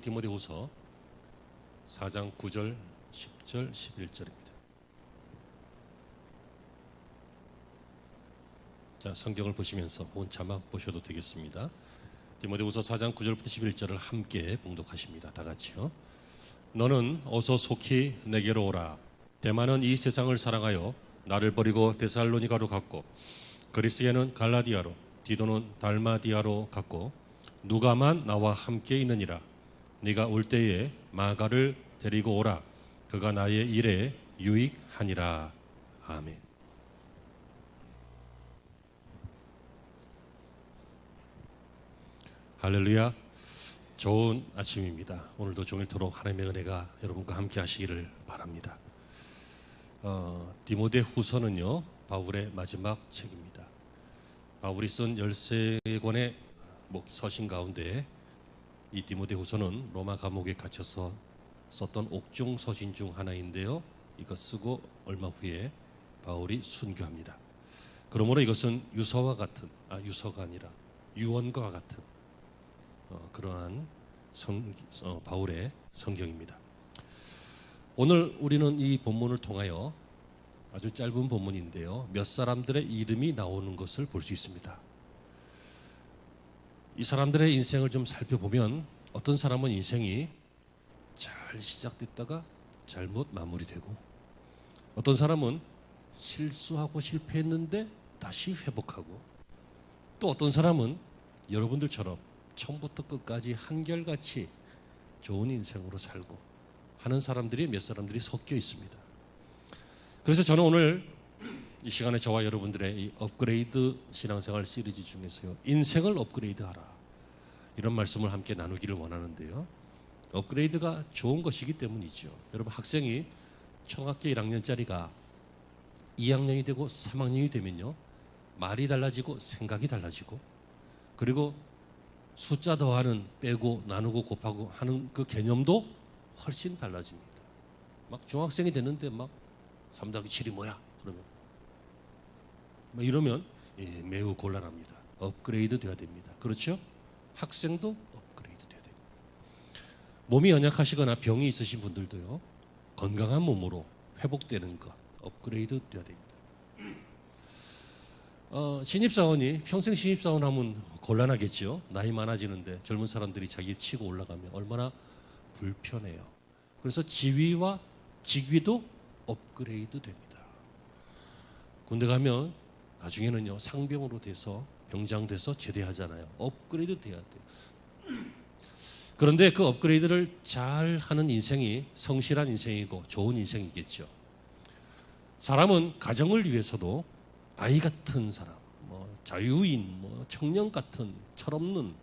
디모데후서 4장 9절, 10절, 11절입니다. 자, 성경을 보시면서 본 자막 보셔도 되겠습니다. 디모데후서 4장 9절부터 11절을 함께 봉독하십니다. 다 같이요. 너는 어서 속히 내게로 오라. 대만은 이 세상을 사랑하여 나를 버리고 데살로니가로 갔고, 그리스에는 갈라디아로, 디도는 달마디아로 갔고, 누가만 나와 함께 있느니라. 네가 올 때에 마가를 데리고 오라. 그가 나의 일에 유익하니라. 아멘. 할렐루야. 좋은 아침입니다. 오늘도 종일토록 하나님의 은혜가 여러분과 함께 하시기를 바랍니다. 디모데후서는요, 바울의 마지막 책입니다. 바울이 쓴 13권의 서신 가운데 이 디모데후서는 로마 감옥에 갇혀서 썼던 옥중 서신 중 하나인데요, 이거 쓰고 얼마 후에 바울이 순교합니다. 그러므로 이것은 유서가 아니라 유언과 같은 그러한 바울의 성경입니다. 오늘 우리는 이 본문을 통하여 아주 짧은 본문인데요, 몇 사람들의 이름이 나오는 것을 볼 수 있습니다. 이 사람들의 인생을 좀 살펴보면 어떤 사람은 인생이 잘 시작됐다가 잘못 마무리되고, 어떤 사람은 실수하고 실패했는데 다시 회복하고, 또 어떤 사람은 여러분들처럼 처음부터 끝까지 한결같이 좋은 인생으로 살고 하는 사람들이 몇 사람들이 섞여 있습니다. 그래서 저는 오늘 이 시간에 저와 여러분들의 이 업그레이드 신앙생활 시리즈 중에서요, 인생을 업그레이드하라, 이런 말씀을 함께 나누기를 원하는데요, 업그레이드가 좋은 것이기 때문이죠. 여러분, 학생이 초등학교 1학년짜리가 2학년이 되고 3학년이 되면요, 말이 달라지고 생각이 달라지고, 그리고 숫자 더하는, 빼고, 나누고, 곱하고 하는 그 개념도 훨씬 달라집니다. 막 중학생이 됐는데 막 3 더하기 7이 뭐야? 그러면 이러면 매우 곤란합니다. 업그레이드 돼야 됩니다. 그렇죠? 학생도 업그레이드 돼야 됩니다. 몸이 연약하시거나 병이 있으신 분들도요, 건강한 몸으로 회복되는 것, 업그레이드 돼야 됩니다. 신입사원이 평생 신입사원 하면 곤란하겠죠. 나이 많아지는데 젊은 사람들이 자기 치고 올라가면 얼마나 불편해요. 그래서 지위와 직위도 업그레이드 됩니다. 군대 가면 나중에는요, 상병으로 돼서 병장돼서 제대하잖아요. 업그레이드 돼야 돼요. 그런데 그 업그레이드를 잘 하는 인생이 성실한 인생이고 좋은 인생이겠죠. 사람은 가정을 위해서도 아이 같은 사람, 자유인, 청년 같은 철없는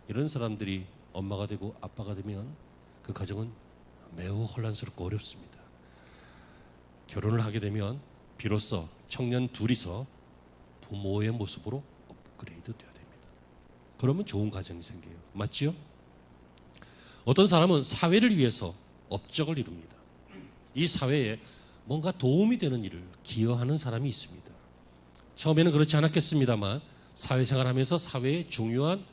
이런 사람들이 엄마가 되고 아빠가 되면 그 가정은 매우 혼란스럽고 어렵습니다. 결혼을 하게 되면 비로소 청년 둘이서 부모의 모습으로 업그레이드 돼야 됩니다. 그러면 좋은 가정이 생겨요. 맞죠? 어떤 사람은 사회를 위해서 업적을 이룹니다. 이 사회에 뭔가 도움이 되는 일을 기여하는 사람이 있습니다. 처음에는 그렇지 않았겠습니다만 사회생활하면서 사회의 중요한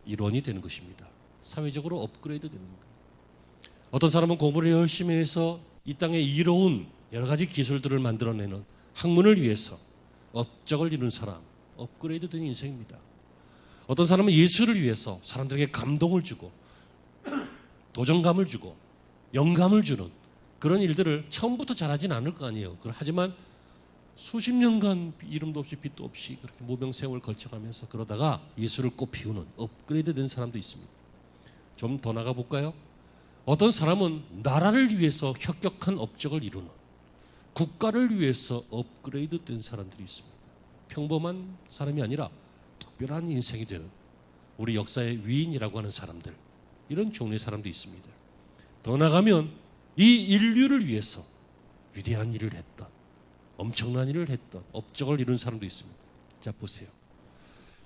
일원이 되는 것입니다. 사회적으로 업그레이드 되는 거예요. 어떤 사람은 공부를 열심히 해서 이 땅에 이로운 여러 가지 기술들을 만들어내는 학문을 위해서 업적을 이룬 사람, 업그레이드 된 인생입니다. 어떤 사람은 예술을 위해서 사람들에게 감동을 주고 도전감을 주고 영감을 주는 그런 일들을 처음부터 잘하진 않을 거 아니에요. 하지만 수십 년간 이름도 없이 빛도 없이 그렇게 모병세월 걸쳐가면서 그러다가 예술을 꽃피우는 업그레이드 된 사람도 있습니다. 좀 더 나가 볼까요? 어떤 사람은 나라를 위해서 혁혁한 업적을 이루는, 국가를 위해서 업그레이드 된 사람들이 있습니다. 평범한 사람이 아니라 특별한 인생이 되는 우리 역사의 위인이라고 하는 사람들, 이런 종류의 사람도 있습니다. 더 나가면 이 인류를 위해서 위대한 일을 했던, 엄청난 일을 했던, 업적을 이룬 사람도 있습니다. 자, 보세요.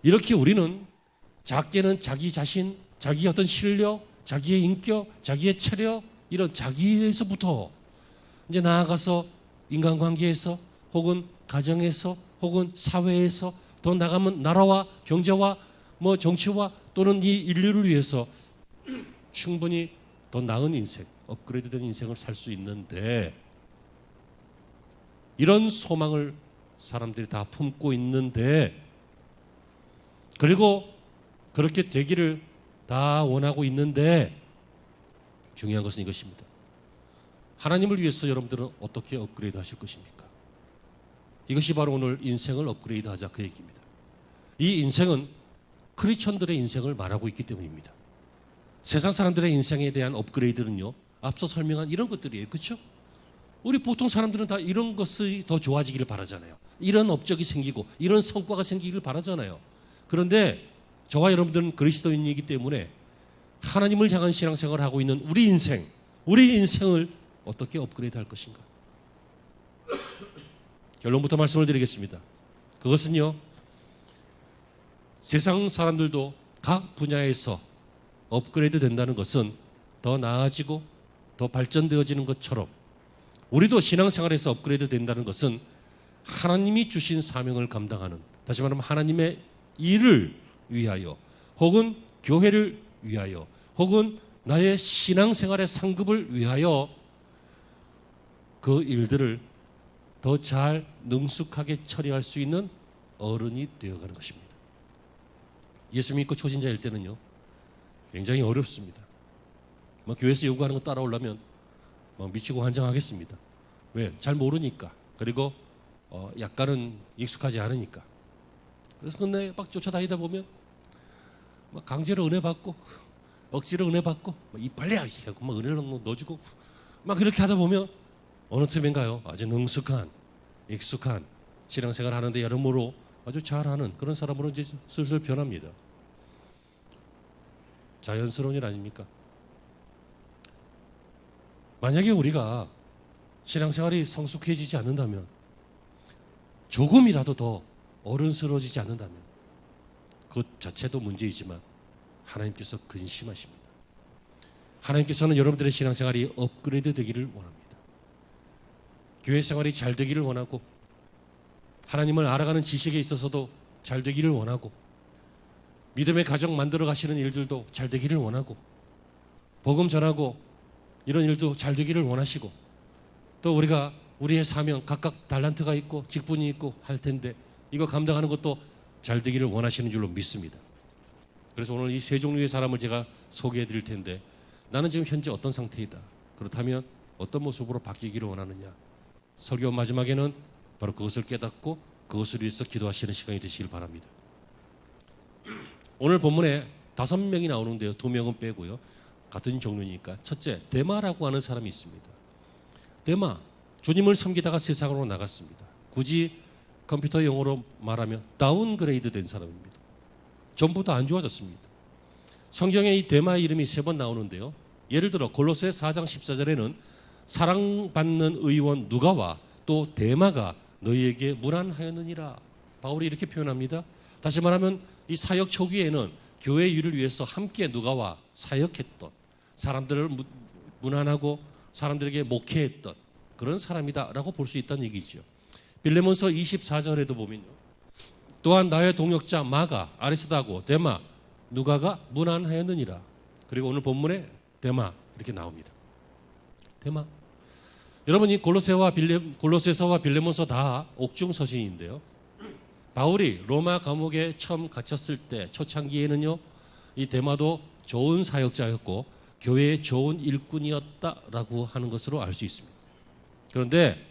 이렇게 우리는 작게는 자기 자신, 자기의 어떤 실력, 자기의 인격, 자기의 체력, 이런 자기에서부터 이제 나아가서 인간관계에서 혹은 가정에서 혹은 사회에서 더 나가면 나라와 경제와 정치와 또는 이 인류를 위해서 충분히 더 나은 인생, 업그레이드된 인생을 살 수 있는데 이런 소망을 사람들이 다 품고 있는데 그리고 그렇게 되기를 다 원하고 있는데 중요한 것은 이것입니다. 하나님을 위해서 여러분들은 어떻게 업그레이드 하실 것입니까? 이것이 바로 오늘 인생을 업그레이드 하자 그 얘기입니다. 이 인생은 크리스천들의 인생을 말하고 있기 때문입니다. 세상 사람들의 인생에 대한 업그레이드는요, 앞서 설명한 이런 것들이에요. 그렇죠? 우리 보통 사람들은 다 이런 것이 더 좋아지기를 바라잖아요. 이런 업적이 생기고 이런 성과가 생기기를 바라잖아요. 그런데 저와 여러분들은 그리스도인이기 때문에 하나님을 향한 신앙생활을 하고 있는 우리 인생을 어떻게 업그레이드 할 것인가? 결론부터 말씀을 드리겠습니다. 그것은요, 세상 사람들도 각 분야에서 업그레이드 된다는 것은 더 나아지고 더 발전되어지는 것처럼 우리도 신앙생활에서 업그레이드 된다는 것은 하나님이 주신 사명을 감당하는, 다시 말하면 하나님의 일을 위하여 혹은 교회를 위하여 혹은 나의 신앙생활의 상급을 위하여 그 일들을 더 잘 능숙하게 처리할 수 있는 어른이 되어가는 것입니다. 예수 믿고 초신자일 때는요, 굉장히 어렵습니다. 교회에서 요구하는 거 따라오려면 미치고 환장하겠습니다. 왜? 잘 모르니까. 그리고 약간은 익숙하지 않으니까. 그래서 근데 막 쫓아다니다 보면 강제로 은혜 받고 억지로 은혜 받고 이빨래 하고 은혜를 넣어주고 막 그렇게 하다 보면 어느 틈인가요? 아주 능숙한, 익숙한 신앙생활 하는데 여러모로 아주 잘하는 그런 사람으로 이제 슬슬 변합니다. 자연스러운 일 아닙니까? 만약에 우리가 신앙생활이 성숙해지지 않는다면, 조금이라도 더 어른스러워지지 않는다면 그 자체도 문제이지만 하나님께서 근심하십니다. 하나님께서는 여러분들의 신앙생활이 업그레이드 되기를 원합니다. 교회 생활이 잘 되기를 원하고 하나님을 알아가는 지식에 있어서도 잘 되기를 원하고 믿음의 가정 만들어 가시는 일들도 잘 되기를 원하고 복음 전하고 이런 일도 잘 되기를 원하시고 또 우리가 우리의 사명 각각 달란트가 있고 직분이 있고 할 텐데 이거 감당하는 것도 잘 되기를 원하시는 줄로 믿습니다. 그래서 오늘 이 세 종류의 사람을 제가 소개해 드릴 텐데 나는 지금 현재 어떤 상태이다. 그렇다면 어떤 모습으로 바뀌기를 원하느냐. 설교 마지막에는 바로 그것을 깨닫고 그것을 위해서 기도하시는 시간이 되시길 바랍니다. 오늘 본문에 5명이 나오는데요. 2명은 빼고요. 같은 종류니까. 첫째, 데마라고 하는 사람이 있습니다. 데마, 주님을 섬기다가 세상으로 나갔습니다. 굳이 컴퓨터 용어로 말하면 다운그레이드 된 사람입니다. 전부 다 안 좋아졌습니다. 성경에 이 데마의 이름이 3번 나오는데요. 예를 들어 골로새 4장 14절에는 사랑받는 의원 누가와 또 데마가 너희에게 무난하였느니라. 바울이 이렇게 표현합니다. 다시 말하면 이 사역 초기에는 교회 일을 위해서 함께 누가와 사역했던 사람들을 무난하고 사람들에게 목회했던 그런 사람이다라고 볼 수 있다는 얘기죠. 빌레몬서 24절에도 보면요. 또한 나의 동역자 마가, 아리스다고, 데마, 누가가 무난하였느니라. 그리고 오늘 본문에 데마 이렇게 나옵니다. 데마. 여러분 이 골로새서와 빌레몬서 다 옥중 서신인데요. 바울이 로마 감옥에 처음 갇혔을 때 초창기에는요. 이 데마도 좋은 사역자였고 교회의 좋은 일꾼이었다라고 하는 것으로 알 수 있습니다. 그런데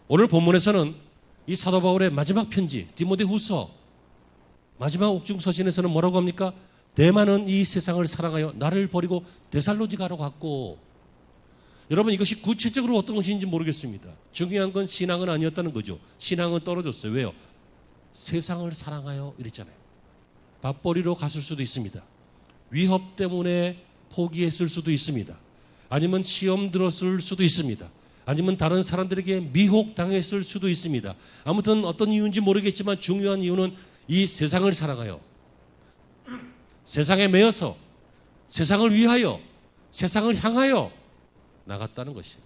오늘 본문에서는 이 사도 바울의 마지막 편지 디모데후서 마지막 옥중 서신에서는 뭐라고 합니까? 데마는 이 세상을 사랑하여 나를 버리고 데살로니가로 갔고. 여러분 이것이 구체적으로 어떤 것인지 모르겠습니다. 중요한 건 신앙은 아니었다는 거죠. 신앙은 떨어졌어요. 왜요? 세상을 사랑하여 이랬잖아요. 밥벌이로 갔을 수도 있습니다. 위협 때문에 포기했을 수도 있습니다. 아니면 시험 들었을 수도 있습니다. 아니면 다른 사람들에게 미혹당했을 수도 있습니다. 아무튼 어떤 이유인지 모르겠지만 중요한 이유는 이 세상을 사랑하여 세상에 매여서 세상을 위하여 세상을 향하여 나갔다는 것이에요.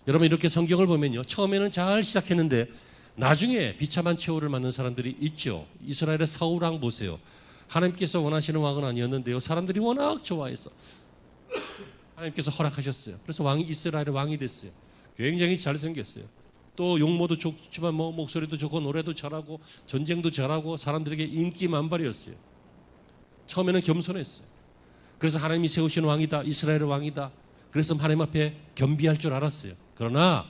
여러분 이렇게 성경을 보면요. 처음에는 잘 시작했는데 나중에 비참한 최후를 맞는 사람들이 있죠. 이스라엘의 사울 왕 보세요. 하나님께서 원하시는 왕은 아니었는데요. 사람들이 워낙 좋아해서 하나님께서 허락하셨어요. 그래서 왕이 이스라엘의 왕이 됐어요. 굉장히 잘생겼어요. 또 용모도 좋지만 뭐 목소리도 좋고 노래도 잘하고 전쟁도 잘하고 사람들에게 인기 만발이었어요. 처음에는 겸손했어요. 그래서 하나님이 세우신 왕이다, 이스라엘의 왕이다. 그래서 하나님 앞에 겸비할 줄 알았어요. 그러나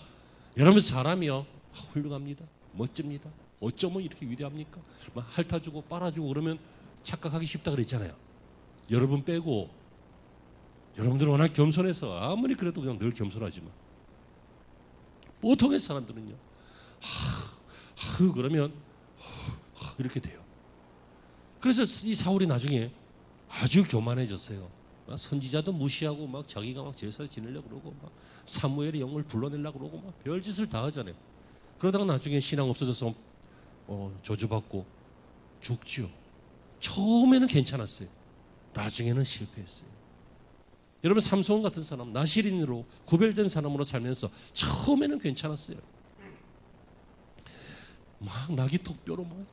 여러분, 사람이요 훌륭합니다, 멋집니다. 어쩌면 이렇게 위대합니까? 막 핥아주고 빨아주고 그러면 착각하기 쉽다 그랬잖아요. 여러분 빼고 여러분들은 워낙 겸손해서 아무리 그래도 그냥 늘 겸손하지만 보통의 사람들은요 그러면 이렇게 돼요. 그래서 이 사울이 나중에 아주 교만해졌어요. 선지자도 무시하고 막 자기가 막 제사 지내려고 그러고 막 사무엘의 영을 불러내려고 그러고 막 별짓을 다 하잖아요. 그러다가 나중에 신앙 없어져서 저주받고 죽지요. 처음에는 괜찮았어요. 나중에는 실패했어요. 여러분, 삼손 같은 사람, 나시린으로 구별된 사람으로 살면서 처음에는 괜찮았어요. 막 나귀턱뼈로 막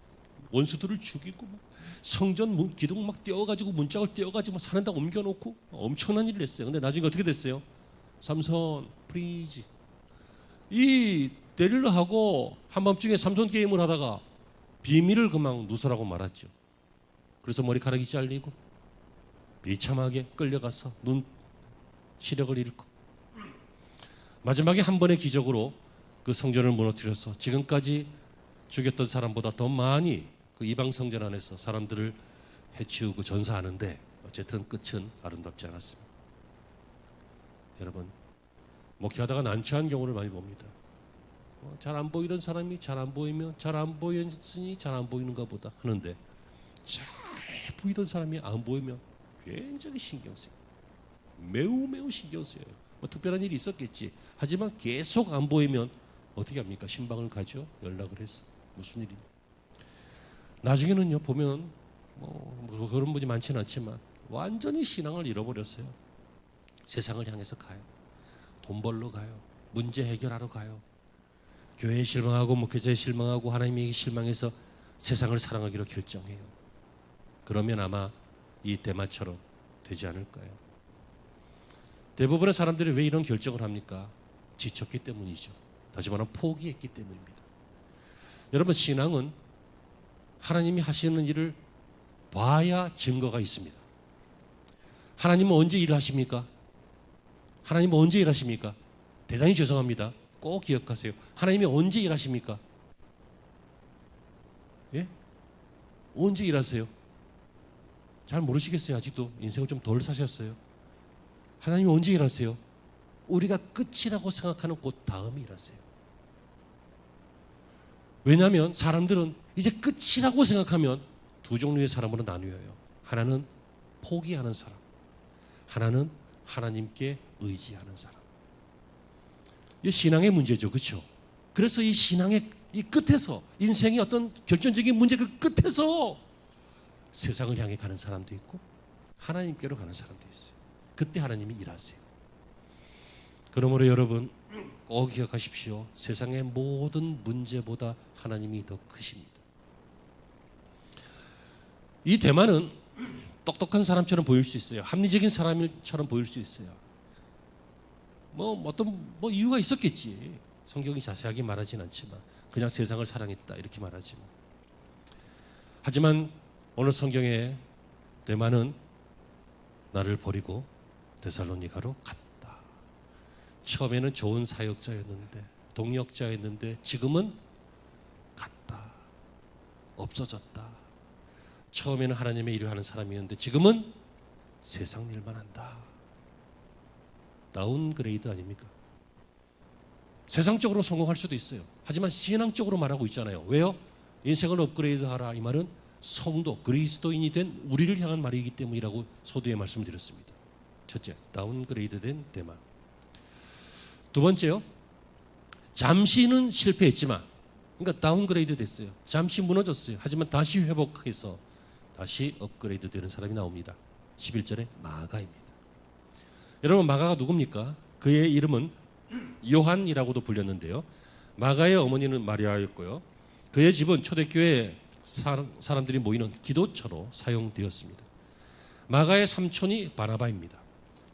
원수들을 죽이고 막 성전 기둥 막 떼어가지고 문짝을 떼어가지고 산에다 옮겨놓고 엄청난 일을 했어요. 근데 나중에 어떻게 됐어요? 삼손 프리즈 이 데릴러하고 한밤중에 삼손 게임을 하다가 비밀을 그만 누설하고 말았죠. 그래서 머리카락이 잘리고 비참하게 끌려가서 눈 시력을 잃고 마지막에 한 번의 기적으로 그 성전을 무너뜨려서 지금까지 죽였던 사람보다 더 많이 그 이방 성전 안에서 사람들을 해치우고 전사하는데 어쨌든 끝은 아름답지 않았습니다. 여러분, 목회하다가 난처한 경우를 많이 봅니다. 잘 안 보이던 사람이 잘 안 보이면 잘 안 보였으니 잘 안 보이는가 보다 하는데 잘 보이던 사람이 안 보이면 굉장히 신경 쓰여요. 매우 신경 쓰여요. 뭐 특별한 일이 있었겠지. 하지만 계속 안 보이면 어떻게 합니까? 신방을 가죠. 연락을 해서 무슨 일이. 나중에는요 보면 뭐 그런 분이 많지는 않지만 완전히 신앙을 잃어버렸어요. 세상을 향해서 가요. 돈 벌러 가요. 문제 해결하러 가요. 교회에 실망하고 목회자에 실망하고 하나님에게 실망해서 세상을 사랑하기로 결정해요. 그러면 아마 이 대마처럼 되지 않을까요? 대부분의 사람들이 왜 이런 결정을 합니까? 지쳤기 때문이죠. 다시 말하면 포기했기 때문입니다. 여러분, 신앙은 하나님이 하시는 일을 봐야 증거가 있습니다. 하나님은 언제 일을 하십니까? 하나님은 언제 일하십니까? 대단히 죄송합니다. 꼭 기억하세요. 하나님이 언제 일하십니까? 예? 언제 일하세요? 잘 모르시겠어요. 아직도 인생을 좀 덜 사셨어요. 하나님이 언제 일하세요? 우리가 끝이라고 생각하는 그 다음에 일하세요. 왜냐하면 사람들은 이제 끝이라고 생각하면 두 종류의 사람으로 나뉘어요. 하나는 포기하는 사람, 하나는 하나님께 의지하는 사람. 이 신앙의 문제죠, 그렇죠? 그래서 이 신앙의 이 끝에서 인생의 어떤 결정적인 문제 그 끝에서 세상을 향해 가는 사람도 있고 하나님께로 가는 사람도 있어요. 그때 하나님이 일하세요. 그러므로 여러분 꼭 기억하십시오. 세상의 모든 문제보다 하나님이 더 크십니다. 이 대만은 똑똑한 사람처럼 보일 수 있어요. 합리적인 사람처럼 보일 수 있어요. 어떤 이유가 있었겠지. 성경이 자세하게 말하진 않지만 그냥 세상을 사랑했다 이렇게 말하지만, 하지만 오늘 성경에 대만은 나를 버리고 데살로니가로 갔다. 처음에는 좋은 사역자였는데 동역자였는데 지금은 갔다. 없어졌다. 처음에는 하나님의 일을 하는 사람이었는데 지금은 세상 일만 한다. 다운그레이드 아닙니까? 세상적으로 성공할 수도 있어요. 하지만 신앙적으로 말하고 있잖아요. 왜요? 인생을 업그레이드하라. 이 말은 성도, 그리스도인이 된 우리를 향한 말이기 때문이라고 서두에 말씀드렸습니다. 첫째, 다운그레이드된 대만. 두 번째요, 잠시는 실패했지만, 그러니까 다운그레이드 됐어요. 잠시 무너졌어요. 하지만 다시 회복해서 다시 업그레이드 되는 사람이 나옵니다. 11절에 마가입니다. 여러분, 마가가 누굽니까? 그의 이름은 요한이라고도 불렸는데요. 마가의 어머니는 마리아였고요. 그의 집은 초대교회 사람들이 모이는 기도처로 사용되었습니다. 마가의 삼촌이 바나바입니다.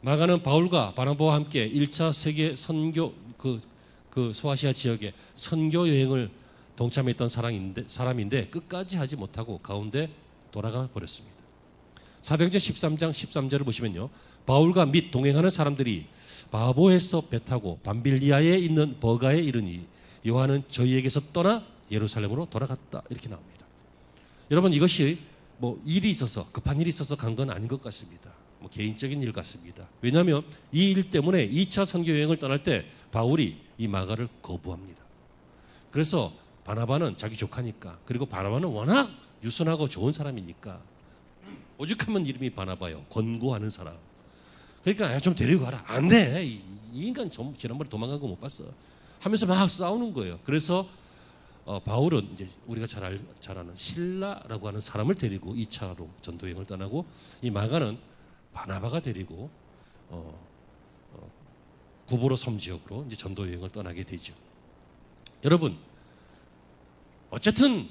마가는 바울과 바나바와 함께 1차 세계 선교 그 소아시아 지역에 선교 여행을 동참했던 사람인데 끝까지 하지 못하고 가운데 돌아가 버렸습니다. 사도행전 13장 13절을 보시면요. 바울과 및 동행하는 사람들이 바보에서 배 타고 밤빌리아에 있는 버가에 이르니 요한은 저희에게서 떠나 예루살렘으로 돌아갔다. 이렇게 나옵니다. 여러분 이것이 뭐 일이 있어서 급한 일이 있어서 간 건 아닌 것 같습니다. 뭐 개인적인 일 같습니다. 왜냐하면 이 일 때문에 2차 선교 여행을 떠날 때 바울이 이 마가를 거부합니다. 그래서 바나바는 자기 조카니까 그리고 바나바는 워낙 유순하고 좋은 사람이니까 오죽하면 이름이 바나바요. 권고하는 사람. 그러니까 좀 데리고 가라. 안 돼. 이 인간 좀 지난번에 도망간 거 못 봤어. 하면서 막 싸우는 거예요. 그래서 바울은 이제 우리가 잘 아는 실라라고 하는 사람을 데리고 2차로 전도 여행을 떠나고 이 마가는 바나바가 데리고 구브로 섬 지역으로 이제 전도 여행을 떠나게 되죠. 여러분 어쨌든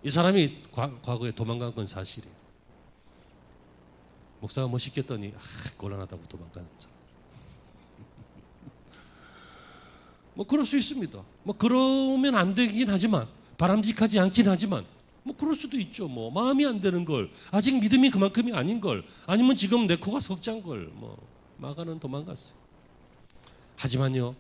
이 사람이 과거에 도망간 건 사실이에요. 목사가 뭐 시켰더니 곤란하다고 도망가는 사람. 뭐 그럴 수 있습니다. 뭐 그러면 안 되긴 하지만 바람직하지 않긴 하지만 뭐 그럴 수도 있죠. 뭐 마음이 안 되는 걸 아직 믿음이 그만큼이 아닌 걸 아니면 지금 내 코가 석잔 걸 뭐 마가는 도망갔어요. 하지만요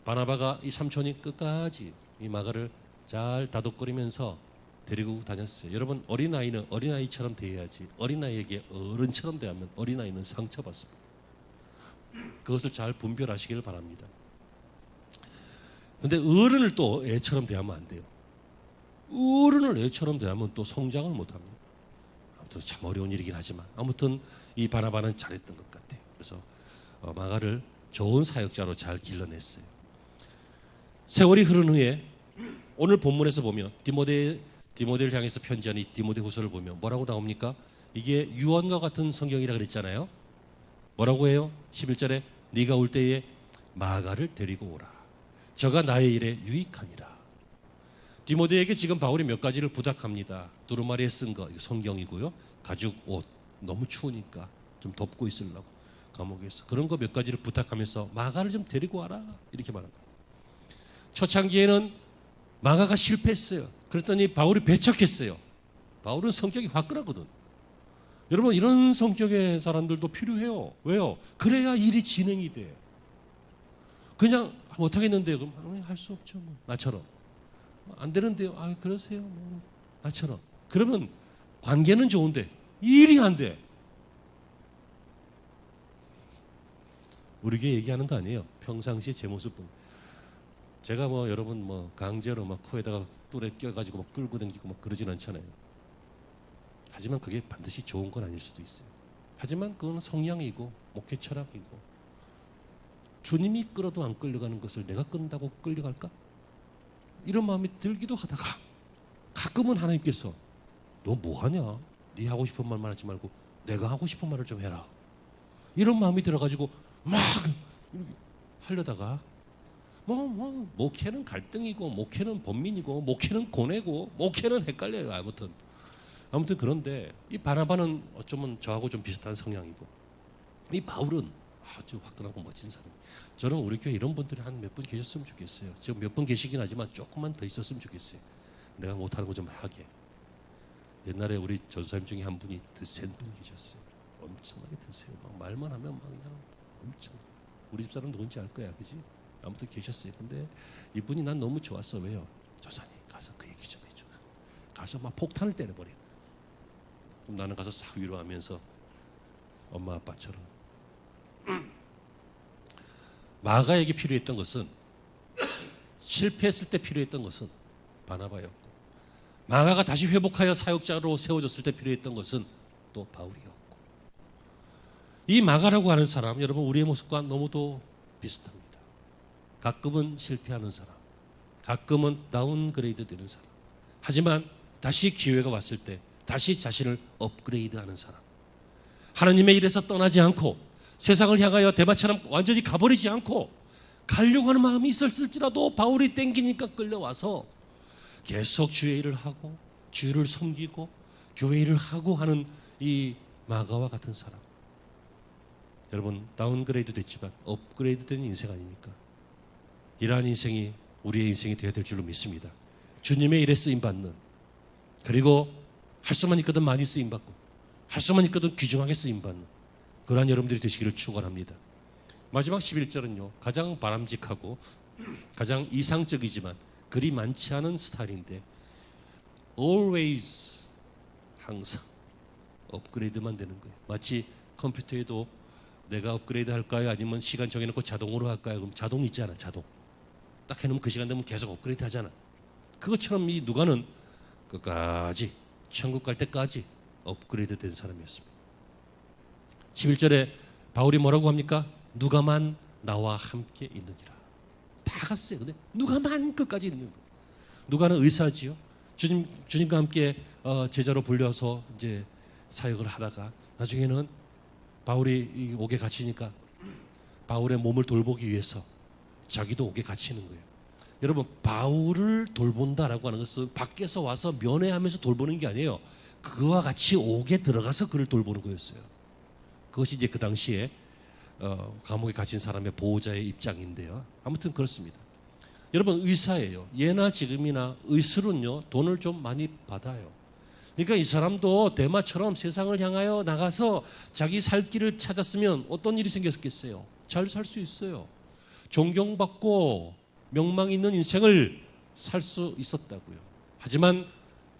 바나바가 이 삼촌이 끝까지 이 마가를 잘 다독거리면서 데리고 다녔어요. 여러분 어린아이는 어린아이처럼 대해야지 어린아이에게 어른처럼 대하면 어린아이는 상처받습니다. 그것을 잘 분별하시길 바랍니다. 근데 어른을 또 애처럼 대하면 안 돼요. 어른을 애처럼 대하면 또 성장을 못합니다. 아무튼 참 어려운 일이긴 하지만 아무튼 이 바나바는 잘했던 것 같아요. 그래서 마가를 좋은 사역자로 잘 길러냈어요. 세월이 흐른 후에 오늘 본문에서 보면 디모데를 향해서 편지한 이 디모데 후서를 보면 뭐라고 나옵니까? 이게 유언과 같은 성경이라 그랬잖아요. 뭐라고 해요? 11절에 네가 올 때에 마가를 데리고 오라. 저가 나의 일에 유익하니라. 디모데에게 지금 바울이 몇 가지를 부탁합니다. 두루마리에 쓴 거 성경이고요. 가죽 옷 너무 추우니까 좀 덮고 있으려고 감옥에서 그런 거 몇 가지를 부탁하면서 마가를 좀 데리고 와라 이렇게 말합니다. 초창기에는 마가가 실패했어요. 그랬더니 바울이 배척했어요. 바울은 성격이 화끈하거든. 여러분 이런 성격의 사람들도 필요해요. 왜요? 그래야 일이 진행이 돼. 그냥 못하겠는데요. 그럼 할 수 없죠. 뭐. 나처럼. 안 되는데요. 그러세요. 뭐. 나처럼. 그러면 관계는 좋은데 일이 안 돼. 우리 교회 얘기하는 거 아니에요. 평상시에 제 모습은. 제가 뭐 여러분 뭐 강제로 막 코에다가 뚜레 껴가지고 막 끌고 다니고 막 그러진 않잖아요. 하지만 그게 반드시 좋은 건 아닐 수도 있어요. 하지만 그건 성향이고 목회 철학이고 주님이 끌어도 안 끌려가는 것을 내가 끈다고 끌려갈까? 이런 마음이 들기도 하다가 가끔은 하나님께서 너 뭐하냐? 네 하고 싶은 말만 하지 말고 내가 하고 싶은 말을 좀 해라. 이런 마음이 들어가지고 막 하려다가 목회는 갈등이고 목회는 번민이고 목회는 고뇌고 목회는 헷갈려요. 아무튼 그런데 이 바나바는 어쩌면 저하고 좀 비슷한 성향이고 이 바울은 아주 화끈하고 멋진 사람. 저는 우리 교회 이런 분들이 한 몇 분 계셨으면 좋겠어요. 지금 몇 분 계시긴 하지만 조금만 더 있었으면 좋겠어요. 내가 못하는 거 좀 하게. 옛날에 우리 전사님 중에 한 분이 드센 분이 계셨어요. 엄청나게 드세요. 막 말만 하면 막 그냥 엄청. 우리 집 사람 누군지 알 거야, 그지? 아무튼 계셨어요. 근데 이분이 난 너무 좋았어. 왜요? 조사님 가서 그 얘기 좀 해줘. 가서 막 폭탄을 때려버려. 그럼 나는 가서 싹 위로하면서 엄마 아빠처럼. 마가에게 필요했던 것은 실패했을 때 필요했던 것은 바나바였고 마가가 다시 회복하여 사역자로 세워졌을 때 필요했던 것은 또 바울이었고 이 마가라고 하는 사람 여러분 우리의 모습과 너무도 비슷합니다. 가끔은 실패하는 사람 가끔은 다운그레이드 되는 사람 하지만 다시 기회가 왔을 때 다시 자신을 업그레이드하는 사람 하나님의 일에서 떠나지 않고 세상을 향하여 대마처럼 완전히 가버리지 않고 가려고 하는 마음이 있었을지라도 바울이 땡기니까 끌려와서 계속 주의 일을 하고 주를 섬기고 교회 일을 하고 하는 이 마가와 같은 사람. 여러분, 다운그레이드 됐지만 업그레이드 된 인생 아닙니까? 이러한 인생이 우리의 인생이 되어야 될 줄로 믿습니다. 주님의 일에 쓰임받는, 그리고 할 수만 있거든 많이 쓰임받고, 할 수만 있거든 귀중하게 쓰임받는 그러한 여러분들이 되시기를 축원합니다. 마지막 11절은요, 가장 바람직하고 가장 이상적이지만 그리 많지 않은 스타일인데, always, 항상 업그레이드만 되는 거예요. 마치 컴퓨터에도 내가 업그레이드 할까요? 아니면 시간 정해놓고 자동으로 할까요? 그럼 자동 있잖아. 자동 딱 해놓으면 그 시간 되면 계속 업그레이드 하잖아. 그것처럼 이 누가는 끝까지, 천국 갈 때까지 업그레이드 된 사람이었습니다. 11절에 바울이 뭐라고 합니까? 누가만 나와 함께 있느니라. 다 갔어요. 근데 누가만 끝까지 있는 거예요. 누가는 의사지요. 주님과 함께 제자로 불려서 이제 사역을 하다가 나중에는 바울이 옥에 갇히니까 바울의 몸을 돌보기 위해서 자기도 옥에 갇히는 거예요. 여러분, 바울을 돌본다라고 하는 것은 밖에서 와서 면회하면서 돌보는 게 아니에요. 그와 같이 옥에 들어가서 그를 돌보는 거였어요. 그것이 이제 그 당시에 감옥에 갇힌 사람의 보호자의 입장인데요. 아무튼 그렇습니다. 여러분, 의사예요. 예나 지금이나 의술은요, 돈을 좀 많이 받아요. 그러니까 이 사람도 데마처럼 세상을 향하여 나가서 자기 살 길을 찾았으면 어떤 일이 생겼겠어요? 잘 살 수 있어요. 존경받고 명망 있는 인생을 살 수 있었다고요. 하지만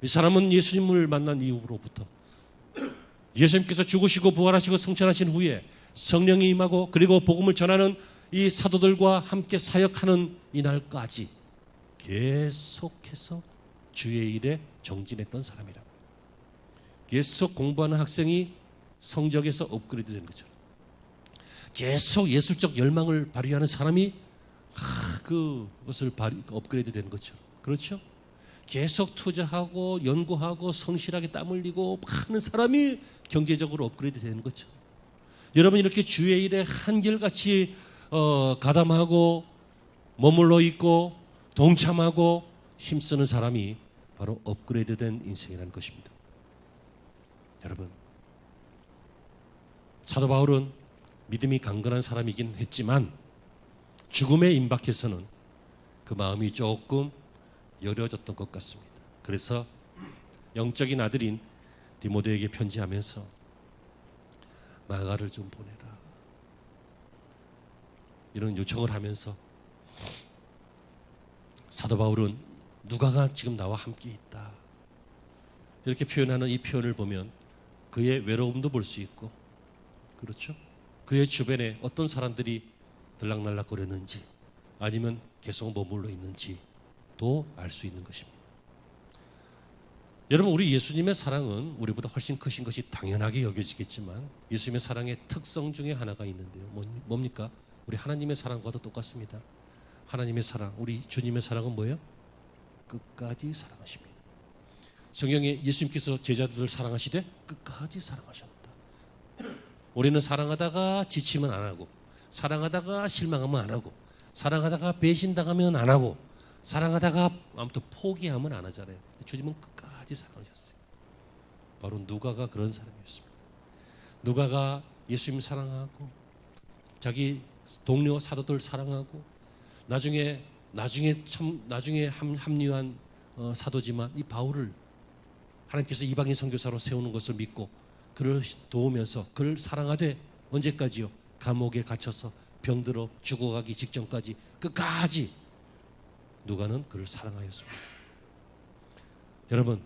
이 사람은 예수님을 만난 이후로부터 예수님께서 죽으시고 부활하시고 승천하신 후에 성령이 임하고 그리고 복음을 전하는 이 사도들과 함께 사역하는 이날까지 계속해서 주의 일에 정진했던 사람이라고. 계속 공부하는 학생이 성적에서 업그레이드 되는 것처럼 계속 예술적 열망을 발휘하는 사람이 그것을 업그레이드 되는 것처럼. 그렇죠? 계속 투자하고 연구하고 성실하게 땀 흘리고 하는 사람이 경제적으로 업그레이드 되는 것처럼. 여러분, 이렇게 주의 일에 한결같이 가담하고 머물러 있고 동참하고 힘쓰는 사람이 바로 업그레이드된 인생이라는 것입니다. 여러분, 사도 바울은 믿음이 강건한 사람이긴 했지만 죽음에 임박해서는 그 마음이 조금 여려졌던 것 같습니다. 그래서 영적인 아들인 디모데에게 편지하면서 마가를 좀 보내라, 이런 요청을 하면서 사도 바울은 누가가 지금 나와 함께 있다, 이렇게 표현하는 이 표현을 보면 그의 외로움도 볼 수 있고, 그렇죠? 그의 주변에 어떤 사람들이 들락날락거렸는지 아니면 계속 머물러 있는지도 알 수 있는 것입니다. 여러분, 우리 예수님의 사랑은 우리보다 훨씬 크신 것이 당연하게 여겨지겠지만 예수님의 사랑의 특성 중에 하나가 있는데요. 뭡니까? 우리 하나님의 사랑과도 똑같습니다. 하나님의 사랑, 우리 주님의 사랑은 뭐예요? 끝까지 사랑하십니다. 성경에 예수님께서 제자들을 사랑하시되 끝까지 사랑하셨다. 우리는 사랑하다가 지치면 안 하고, 사랑하다가 실망하면 안 하고, 사랑하다가 배신당하면 안 하고, 사랑하다가 아무튼 포기하면 안 하잖아요. 주님은 끝까지 사랑하셨어요. 바로 누가가 그런 사람이었습니다. 누가가 예수님 사랑하고 자기 동료 사도들 사랑하고 나중에 합류한 사도지만 이 바울을 하나님께서 이방인 선교사로 세우는 것을 믿고 그를 도우면서 그를 사랑하되 언제까지요? 감옥에 갇혀서 병들어 죽어가기 직전까지 끝까지 누가는 그를 사랑하였습니다. 여러분,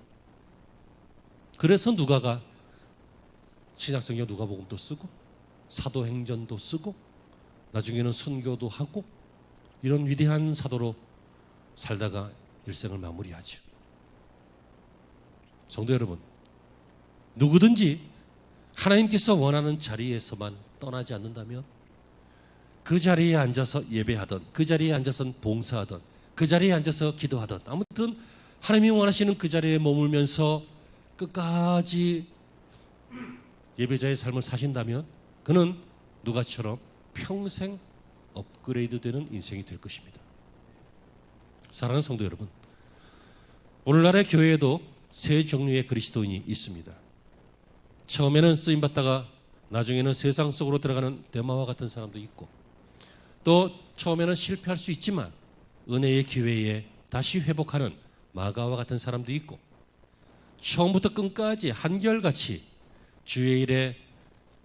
그래서 누가가 신약성경 누가복음도 쓰고 사도행전도 쓰고 나중에는 순교도 하고 이런 위대한 사도로 살다가 일생을 마무리하죠. 성도 여러분, 누구든지 하나님께서 원하는 자리에서만 떠나지 않는다면 그 자리에 앉아서 예배하던, 그 자리에 앉아서 봉사하던, 그 자리에 앉아서 기도하던, 아무튼 하나님이 원하시는 그 자리에 머물면서 끝까지 예배자의 삶을 사신다면 그는 누가처럼 평생 업그레이드 되는 인생이 될 것입니다. 사랑하는 성도 여러분, 오늘날의 교회에도 세 종류의 그리스도인이 있습니다. 처음에는 쓰임받다가 나중에는 세상 속으로 들어가는 데마와 같은 사람도 있고, 또 처음에는 실패할 수 있지만 은혜의 기회에 다시 회복하는 마가와 같은 사람도 있고, 처음부터 끝까지 한결같이 주의 일에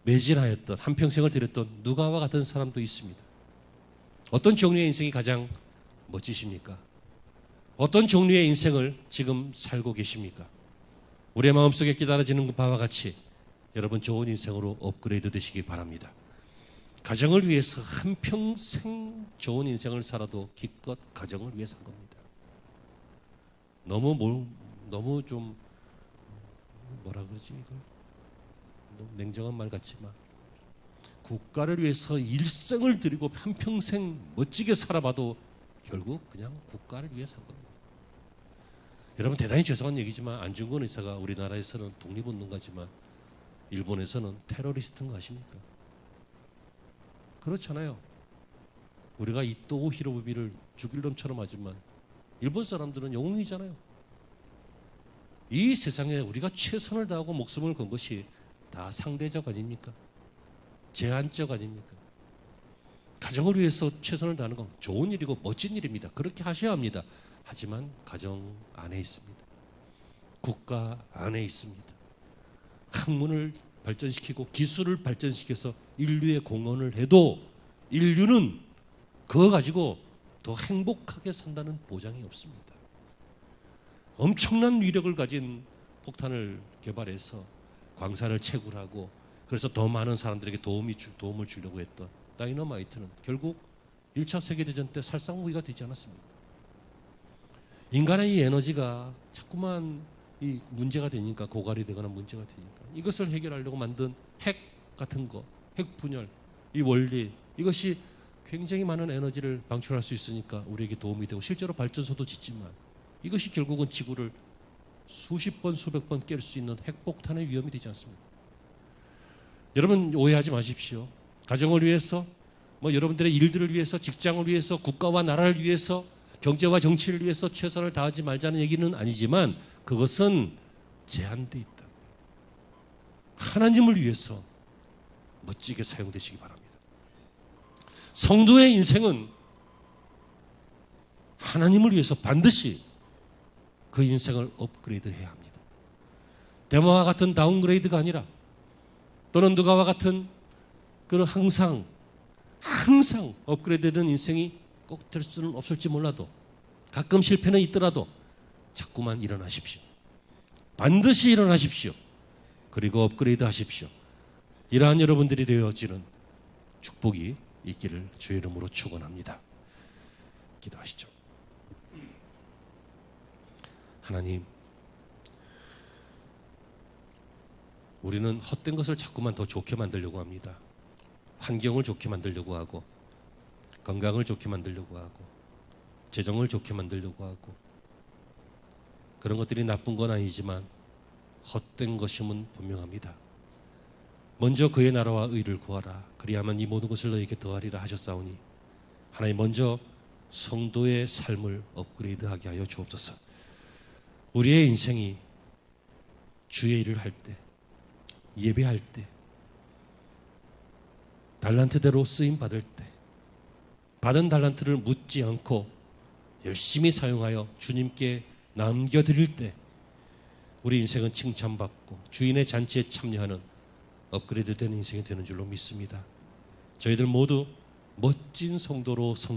매진하였던, 한평생을 드렸던 누가와 같은 사람도 있습니다. 어떤 종류의 인생이 가장 멋지십니까? 어떤 종류의 인생을 지금 살고 계십니까? 우리의 마음속에 깨달아지는 바와 같이 여러분 좋은 인생으로 업그레이드 되시기 바랍니다. 가정을 위해서 한평생 좋은 인생을 살아도 기껏 가정을 위해 산 겁니다. 너무 좀 뭐라 그러지 이걸? 너무 냉정한 말 같지만 국가를 위해서 일생을 드리고 한평생 멋지게 살아봐도 결국 그냥 국가를 위해 산 겁니다. 여러분 대단히 죄송한 얘기지만 안중근 의사가 우리나라에서는 독립운동가지만 일본에서는 테러리스트인 거 아십니까? 그렇잖아요. 우리가 이토 히로부미를 죽일 놈처럼 하지만 일본 사람들은 영웅이잖아요. 이 세상에 우리가 최선을 다하고 목숨을 건 것이 다 상대적 아닙니까? 제한적 아닙니까? 가정을 위해서 최선을 다하는 건 좋은 일이고 멋진 일입니다. 그렇게 하셔야 합니다. 하지만 가정 안에 있습니다. 국가 안에 있습니다. 학문을 발전시키고 기술을 발전시켜서 인류에 공헌을 해도 인류는 그거 가지고 더 행복하게 산다는 보장이 없습니다. 엄청난 위력을 가진 폭탄을 개발해서 광산을 채굴하고 그래서 더 많은 사람들에게 도움을 주려고 했던 다이너마이트는 결국 1차 세계대전 때 살상무기가 되지 않았습니까? 인간의 이 에너지가 자꾸만 이 문제가 되니까 고갈이 되거나 문제가 되니까 이것을 해결하려고 만든 핵 같은 거, 핵 분열, 이 원리 이것이 굉장히 많은 에너지를 방출할 수 있으니까 우리에게 도움이 되고 실제로 발전소도 짓지만 이것이 결국은 지구를 수십 번 수백 번 깰 수 있는 핵폭탄의 위험이 되지 않습니까? 여러분 오해하지 마십시오. 가정을 위해서 여러분들의 일들을 위해서 직장을 위해서 국가와 나라를 위해서 경제와 정치를 위해서 최선을 다하지 말자는 얘기는 아니지만 그것은 제한돼 있다. 하나님을 위해서 멋지게 사용되시기 바랍니다. 성도의 인생은 하나님을 위해서 반드시 그 인생을 업그레이드해야 합니다. 데마와 같은 다운그레이드가 아니라 또는 누가와 같은 그런 항상 업그레이드되는 인생이 꼭 될 수는 없을지 몰라도 가끔 실패는 있더라도 자꾸만 일어나십시오. 반드시 일어나십시오. 그리고 업그레이드 하십시오. 이러한 여러분들이 되어지는 축복이 있기를 주의 이름으로 축원합니다. 기도하시죠. 하나님, 우리는 헛된 것을 자꾸만 더 좋게 만들려고 합니다. 환경을 좋게 만들려고 하고 건강을 좋게 만들려고 하고 재정을 좋게 만들려고 하고 그런 것들이 나쁜 건 아니지만 헛된 것임은 분명합니다. 먼저 그의 나라와 의를 구하라. 그리하면 이 모든 것을 너에게 더하리라 하셨사오니 하나님 먼저 성도의 삶을 업그레이드하게 하여 주옵소서. 우리의 인생이 주의 일을 할 때, 예배할 때, 달란트대로 쓰임 받을 때, 받은 달란트를 묻지 않고 열심히 사용하여 주님께 남겨드릴 때 우리 인생은 칭찬받고 주인의 잔치에 참여하는 업그레이드된 인생이 되는 줄로 믿습니다. 저희들 모두 멋진 성도로